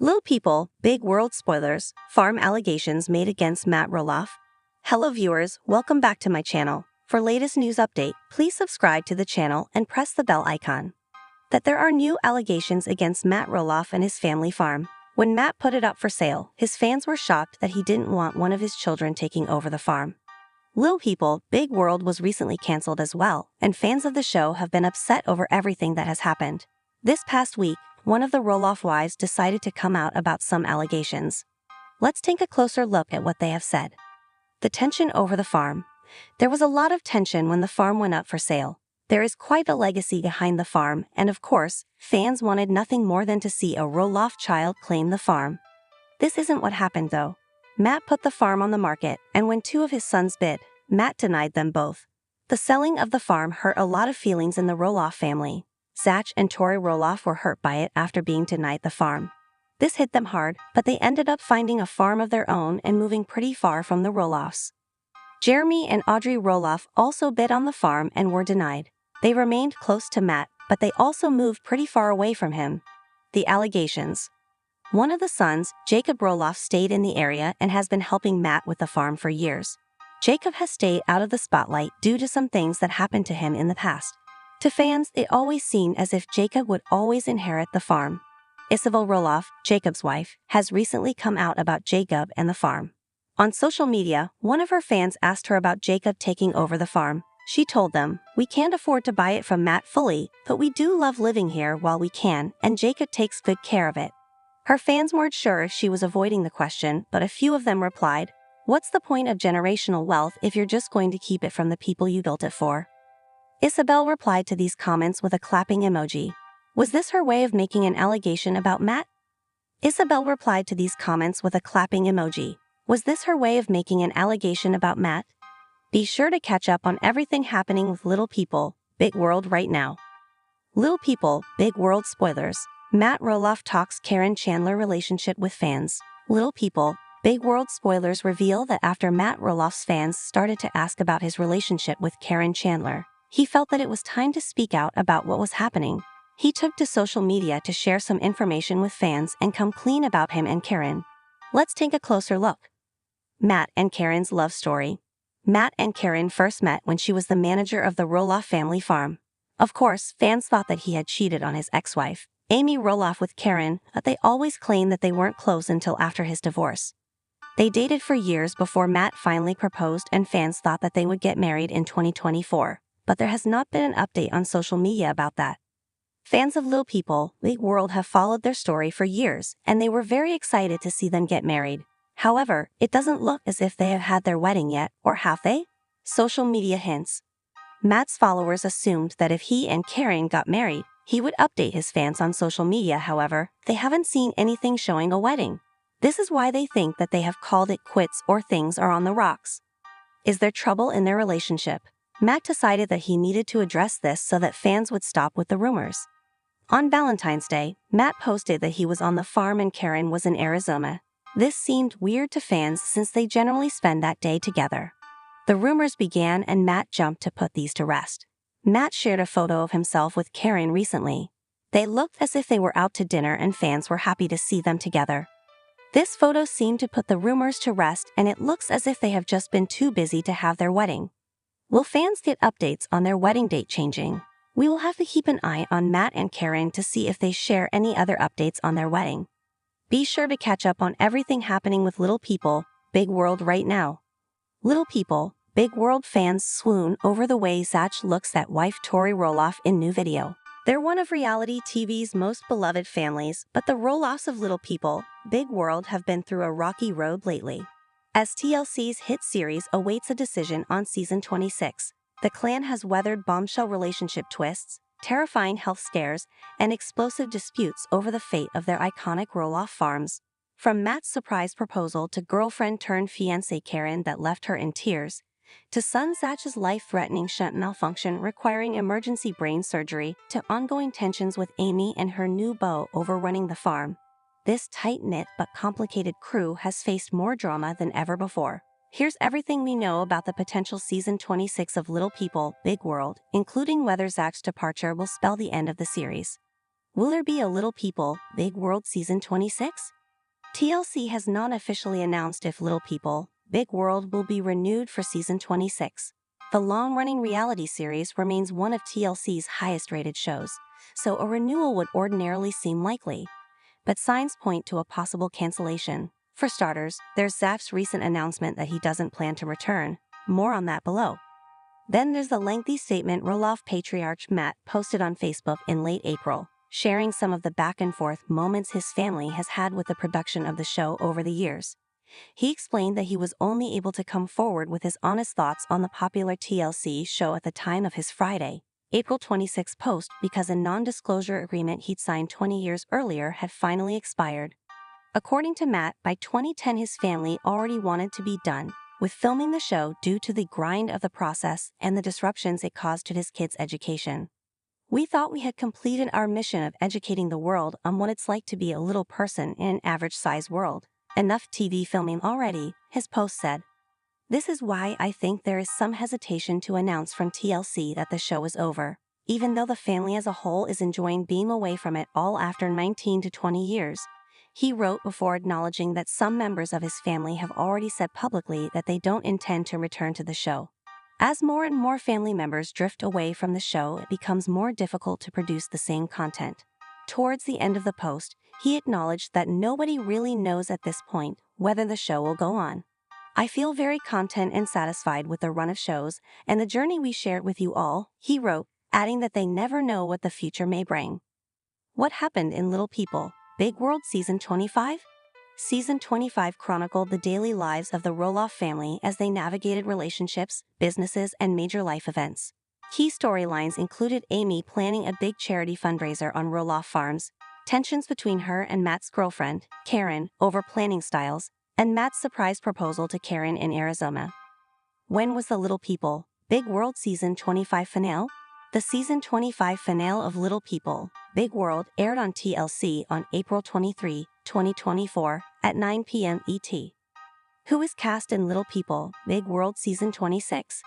Little People, Big World Spoilers, Farm Allegations Made Against Matt Roloff. Hello viewers, welcome back to my channel. For latest news update, please subscribe to the channel and press the bell icon. That there are new allegations against Matt Roloff and his family farm. When Matt put it up for sale, his fans were shocked that he didn't want one of his children taking over the farm. Little People, Big World was recently canceled as well, and fans of the show have been upset over everything that has happened. This past week, one of the Roloff wives decided to come out about some allegations. Let's take a closer look at what they have said. The tension over the farm. There was a lot of tension when the farm went up for sale. There is quite a legacy behind the farm, and of course, fans wanted nothing more than to see a Roloff child claim the farm. This isn't what happened though. Matt put the farm on the market, and when two of his sons bid, Matt denied them both. The selling of the farm hurt a lot of feelings in the Roloff family. Zach and Tori Roloff were hurt by it after being denied the farm. This hit them hard, but they ended up finding a farm of their own and moving pretty far from the Roloffs. Jeremy and Audrey Roloff also bid on the farm and were denied. They remained close to Matt, but they also moved pretty far away from him. The allegations. One of the sons, Jacob Roloff, stayed in the area and has been helping Matt with the farm for years. Jacob has stayed out of the spotlight due to some things that happened to him in the past. To fans, it always seemed as if Jacob would always inherit the farm. Isabel Roloff, Jacob's wife, has recently come out about Jacob and the farm. On social media, one of her fans asked her about Jacob taking over the farm. She told them, "We can't afford to buy it from Matt fully, but we do love living here while we can, and Jacob takes good care of it." Her fans weren't sure if she was avoiding the question, but a few of them replied, "What's the point of generational wealth if you're just going to keep it from the people you built it for?" Isabel replied to these comments with a clapping emoji. Was this her way of making an allegation about Matt? Isabel replied to these comments with a clapping emoji. Was this her way of making an allegation about Matt? Be sure to catch up on everything happening with Little People, Big World right now. Little People, Big World Spoilers. Matt Roloff talks Karen Chandler relationship with fans. Little People, Big World Spoilers reveal that after Matt Roloff's fans started to ask about his relationship with Karen Chandler, he felt that it was time to speak out about what was happening. He took to social media to share some information with fans and come clean about him and Karen. Let's take a closer look. Matt and Karen's love story. Matt and Karen first met when she was the manager of the Roloff family farm. Of course, fans thought that he had cheated on his ex-wife, Amy Roloff, with Karen, but they always claimed that they weren't close until after his divorce. They dated for years before Matt finally proposed, and fans thought that they would get married in 2024. But there has not been an update on social media about that. Fans of Little People, Big World have followed their story for years, and they were very excited to see them get married. However, it doesn't look as if they have had their wedding yet, or have they? Social media hints. Matt's followers assumed that if he and Karen got married, he would update his fans on social media. However, they haven't seen anything showing a wedding. This is why they think that they have called it quits or things are on the rocks. Is there trouble in their relationship? Matt decided that he needed to address this so that fans would stop with the rumors. On Valentine's Day, Matt posted that he was on the farm and Karen was in Arizona. This seemed weird to fans since they generally spend that day together. The rumors began and Matt jumped to put these to rest. Matt shared a photo of himself with Karen recently. They looked as if they were out to dinner and fans were happy to see them together. This photo seemed to put the rumors to rest, and it looks as if they have just been too busy to have their wedding. Will fans get updates on their wedding date changing? We will have to keep an eye on Matt and Karen to see if they share any other updates on their wedding. Be sure to catch up on everything happening with Little People, Big World right now. Little People, Big World fans swoon over the way Zach looks at wife Tori Roloff in new video. They're one of reality TV's most beloved families, but the Roloffs of Little People, Big World have been through a rocky road lately. As TLC's hit series awaits a decision on season 26, the clan has weathered bombshell relationship twists, terrifying health scares, and explosive disputes over the fate of their iconic Roloff farms. From Matt's surprise proposal to girlfriend-turned-fiancé Karen that left her in tears, to son Zach's life-threatening shunt malfunction requiring emergency brain surgery, to ongoing tensions with Amy and her new beau over running the farm. This tight-knit but complicated crew has faced more drama than ever before. Here's everything we know about the potential season 26 of Little People, Big World, including whether Zach's departure will spell the end of the series. Will there be a Little People, Big World Season 26? TLC has not officially announced if Little People, Big World will be renewed for Season 26. The long-running reality series remains one of TLC's highest-rated shows, so a renewal would ordinarily seem likely. But signs point to a possible cancellation. For starters, there's Zach's recent announcement that he doesn't plan to return. More on that below. Then there's the lengthy statement Roloff patriarch Matt posted on Facebook in late April, sharing some of the back-and-forth moments his family has had with the production of the show over the years. He explained that he was only able to come forward with his honest thoughts on the popular TLC show at the time of his Friday, April 26 post because a non-disclosure agreement he'd signed 20 years earlier had finally expired. According to Matt, by 2010 his family already wanted to be done with filming the show due to the grind of the process and the disruptions it caused to his kids' education. We thought we had completed our mission of educating the world on what it's like to be a little person in an average-sized world. Enough TV filming already, his post said. This is why I think there is some hesitation to announce from TLC that the show is over, even though the family as a whole is enjoying being away from it all after 19 to 20 years. He wrote before acknowledging that some members of his family have already said publicly that they don't intend to return to the show. As more and more family members drift away from the show, it becomes more difficult to produce the same content. Towards the end of the post, he acknowledged that nobody really knows at this point whether the show will go on. I feel very content and satisfied with the run of shows and the journey we shared with you all, he wrote, adding that they never know what the future may bring. What happened in Little People, Big World Season 25? Season 25 chronicled the daily lives of the Roloff family as they navigated relationships, businesses, and major life events. Key storylines included Amy planning a big charity fundraiser on Roloff Farms, tensions between her and Matt's girlfriend, Karen, over planning styles, and Matt's surprise proposal to Karen in Arizona. When was the Little People, Big World Season 25 finale? The Season 25 finale of Little People, Big World aired on TLC on April 23, 2024, at 9 p.m. ET. Who is cast in Little People, Big World Season 26?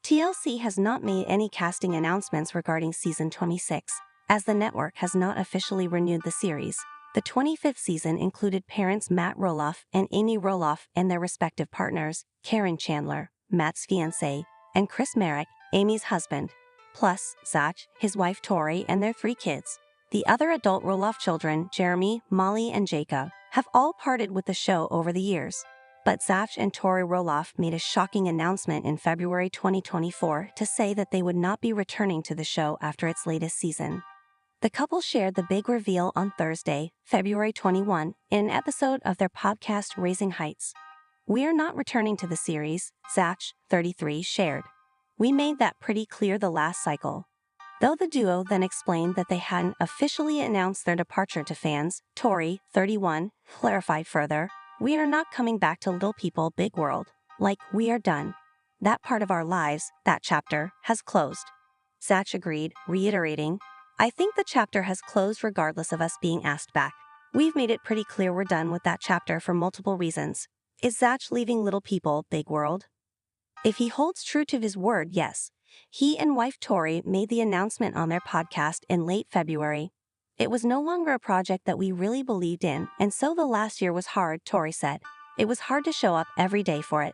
TLC has not made any casting announcements regarding Season 26, as the network has not officially renewed the series. The 25th season included parents Matt Roloff and Amy Roloff and their respective partners, Karen Chandler, Matt's fiancé, and Chris Merrick, Amy's husband, plus Zach, his wife Tori, and their 3 kids. The other adult Roloff children, Jeremy, Molly, and Jacob, have all parted with the show over the years. But Zach and Tori Roloff made a shocking announcement in February 2024 to say that they would not be returning to the show after its latest season. The couple shared the big reveal on Thursday, February 21, in an episode of their podcast Raising Heights. "We are not returning to the series," Zach, 33, shared. "We made that pretty clear the last cycle." Though the duo then explained that they hadn't officially announced their departure to fans, Tori, 31, clarified further, "We are not coming back to Little People Big World. Like, we are done. That part of our lives, that chapter, has closed." Zach agreed, reiterating, "I think the chapter has closed regardless of us being asked back. We've made it pretty clear we're done with that chapter for multiple reasons." Is Zach leaving Little People Big World? If he holds true to his word, yes. He and wife Tori made the announcement on their podcast in late February. "It was no longer a project that we really believed in, and so the last year was hard," Tori said. "It was hard to show up every day for it.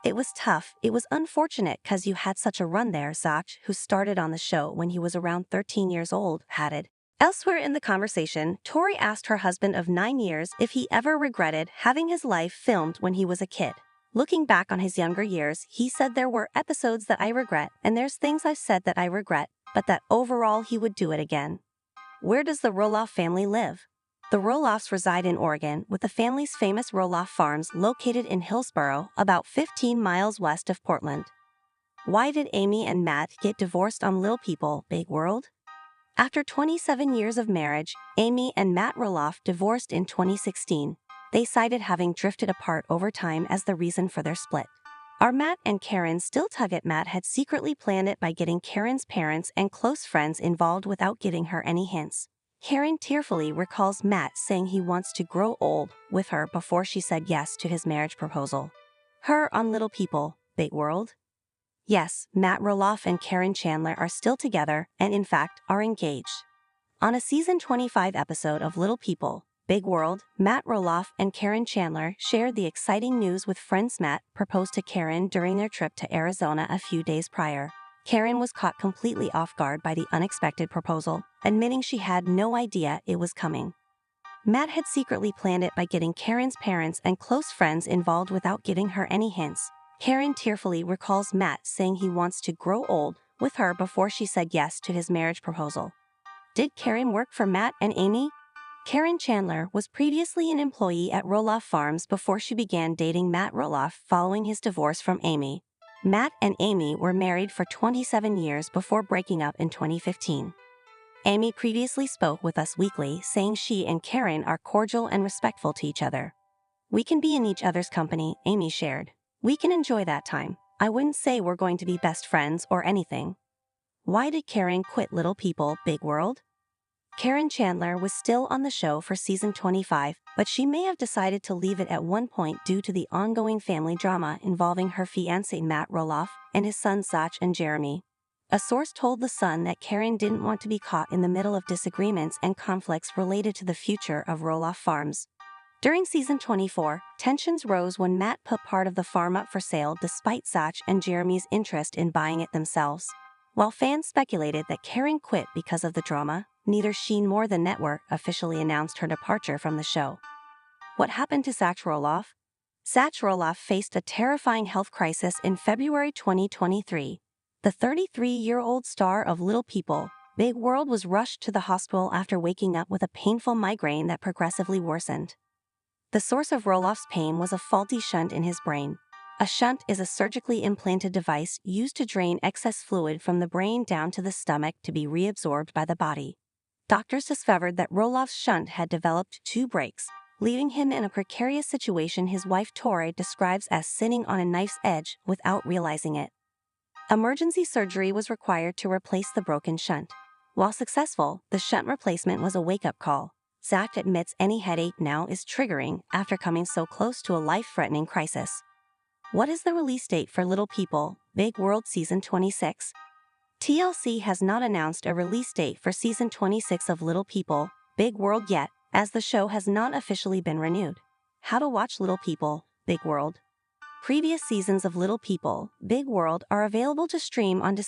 It was tough. It was unfortunate because you had such a run there," Zach, who started on the show when he was around 13 years old, added. Elsewhere in the conversation, Tori asked her husband of 9 years if he ever regretted having his life filmed when he was a kid. Looking back on his younger years, he said, "There were episodes that I regret, and there's things I've said that I regret, but that overall he would do it again." Where does the Roloff family live? The Roloffs reside in Oregon, with the family's famous Roloff Farms located in Hillsboro, about 15 miles west of Portland. Why did Amy and Matt get divorced on Little People, Big World? After 27 years of marriage, Amy and Matt Roloff divorced in 2016. They cited having drifted apart over time as the reason for their split. Are Matt and Karen still tug at Matt had secretly planned it by getting Karen's parents and close friends involved without giving her any hints. Karen tearfully recalls Matt saying he wants to grow old with her before she said yes to his marriage proposal. Her on Little People, Big World? Yes, Matt Roloff and Karen Chandler are still together and in fact are engaged. On a season 25 episode of Little People, Big World, Matt Roloff and Karen Chandler shared the exciting news with friends. Matt proposed to Karen during their trip to Arizona a few days prior. Karen was caught completely off guard by the unexpected proposal, admitting she had no idea it was coming. Matt had secretly planned it by getting Karen's parents and close friends involved without giving her any hints. Karen tearfully recalls Matt saying he wants to grow old with her before she said yes to his marriage proposal. Did Karen work for Matt and Amy? Karen Chandler was previously an employee at Roloff Farms before she began dating Matt Roloff following his divorce from Amy. Matt and Amy were married for 27 years before breaking up in 2015. Amy previously spoke with Us Weekly, saying she and Karen are cordial and respectful to each other. "We can be in each other's company," Amy shared. "We can enjoy that time. I wouldn't say we're going to be best friends or anything." Why did Karen quit Little People, Big World? Karen Chandler was still on the show for season 25, but she may have decided to leave it at one point due to the ongoing family drama involving her fiancé Matt Roloff and his sons Zach and Jeremy. A source told The Sun that Karen didn't want to be caught in the middle of disagreements and conflicts related to the future of Roloff Farms. During season 24, tensions rose when Matt put part of the farm up for sale despite Zach and Jeremy's interest in buying it themselves. While fans speculated that Karen quit because of the drama, neither she nor the network officially announced her departure from the show. What happened to Zach Roloff? Zach Roloff faced a terrifying health crisis in February 2023. The 33-year-old star of Little People, Big World was rushed to the hospital after waking up with a painful migraine that progressively worsened. The source of Roloff's pain was a faulty shunt in his brain. A shunt is a surgically implanted device used to drain excess fluid from the brain down to the stomach to be reabsorbed by the body. Doctors discovered that Roloff's shunt had developed 2 breaks, leaving him in a precarious situation his wife Tori describes as sitting on a knife's edge without realizing it. Emergency surgery was required to replace the broken shunt. While successful, the shunt replacement was a wake-up call. Zach admits any headache now is triggering after coming so close to a life-threatening crisis. What is the release date for Little People, Big World Season 26? TLC has not announced a release date for Season 26 of Little People, Big World yet, as the show has not officially been renewed. How to watch Little People, Big World. Previous seasons of Little People, Big World are available to stream on Discovery.